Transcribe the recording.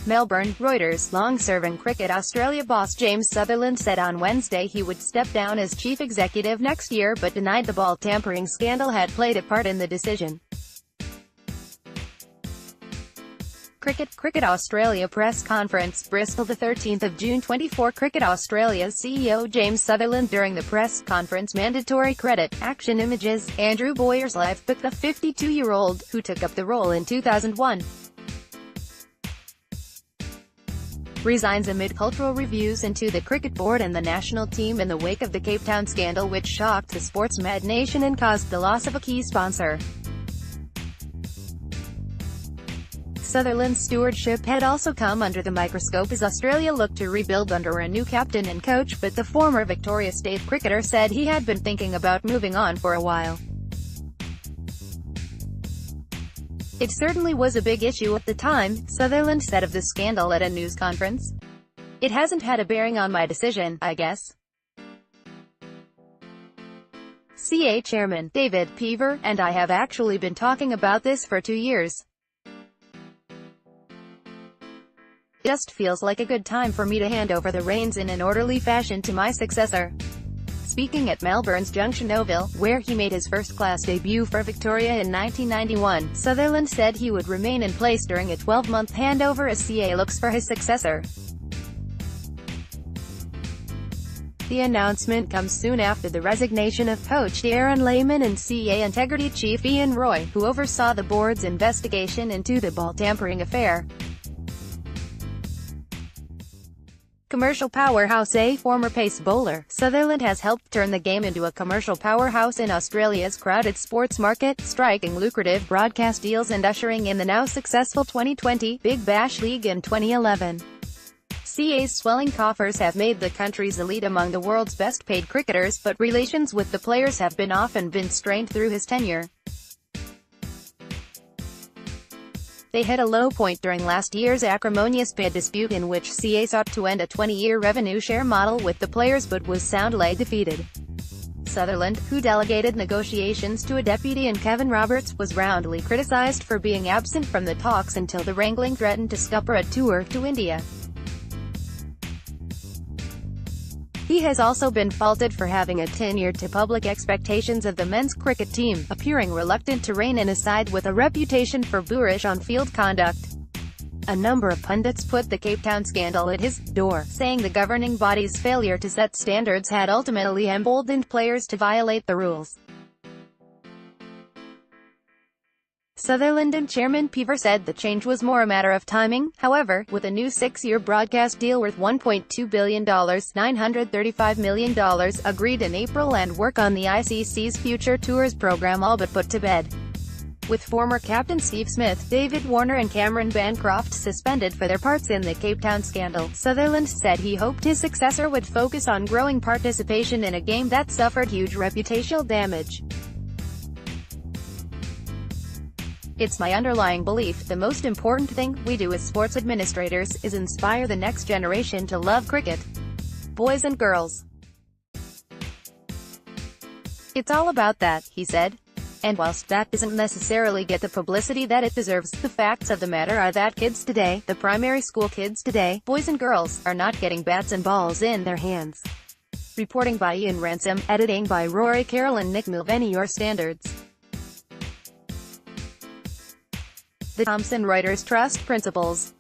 Melbourne, Reuters. Long-serving Cricket Australia boss James Sutherland said on Wednesday he would step down as chief executive next year but denied the ball-tampering scandal had played a part in the decision. Cricket Australia press conference, Bristol, the 13th of June 24. Cricket Australia's CEO James Sutherland during the press conference mandatory credit, Action Images, Andrew Boyers LivepicThe, the 52-year-old, who took up the role in 2001. Resigns amid cultural reviews into the cricket board and the national team in the wake of the Cape Town scandal which shocked the sports-mad nation and caused the loss of a key sponsor. Sutherland's stewardship had also come under the microscope as Australia looked to rebuild under a new captain and coach, but the former Victoria State cricketer said he had been thinking about moving on for a while. It certainly was a big issue at the time, Sutherland said of the scandal at a news conference. It hasn't had a bearing on my decision, I guess. CA Chairman, David Pever, and I have actually been talking about this for 2 years. It just feels like a good time for me to hand over the reins in an orderly fashion to my successor. Speaking at Melbourne's Junction Oval, where he made his first-class debut for Victoria in 1991, Sutherland said he would remain in place during a 12-month handover as CA looks for his successor. The announcement comes soon after the resignation of coach Aaron Lehman and CA Integrity Chief Ian Roy, who oversaw the board's investigation into the ball-tampering affair. Commercial powerhouse. A former pace bowler, Sutherland has helped turn the game into a commercial powerhouse in Australia's crowded sports market, striking lucrative broadcast deals and ushering in the now successful 2020 Big Bash League in 2011. CA's swelling coffers have made the country's elite among the world's best-paid cricketers, but relations with the players have often been strained through his tenure. They hit a low point during last year's acrimonious pay dispute in which CA sought to end a 20-year revenue share model with the players but was soundly defeated. Sutherland, who delegated negotiations to a deputy in Kevin Roberts, was roundly criticised for being absent from the talks until the wrangling threatened to scupper a tour to India. He has also been faulted for having tenured to public expectations of the men's cricket team, appearing reluctant to rein in a side with a reputation for boorish on-field conduct. A number of pundits put the Cape Town scandal at his door, saying the governing body's failure to set standards had ultimately emboldened players to violate the rules. Sutherland and Chairman Pever said the change was more a matter of timing. However, with a new 6-year broadcast deal worth $1.2 billion ($935 million) agreed in April and work on the ICC's Future Tours program all but put to bed. With former captain Steve Smith, David Warner and Cameron Bancroft suspended for their parts in the Cape Town scandal, Sutherland said he hoped his successor would focus on growing participation in a game that suffered huge reputational damage. It's my underlying belief, the most important thing we do as sports administrators is inspire the next generation to love cricket. Boys and girls. It's all about that, he said. And whilst that doesn't necessarily get the publicity that it deserves, the facts of the matter are that kids today, the primary school kids today, boys and girls, are not getting bats and balls in their hands. Reporting by Ian Ransom, editing by Rory Carroll and Nick Mulvaney. Your standards. The Thomson Reuters Trust Principles.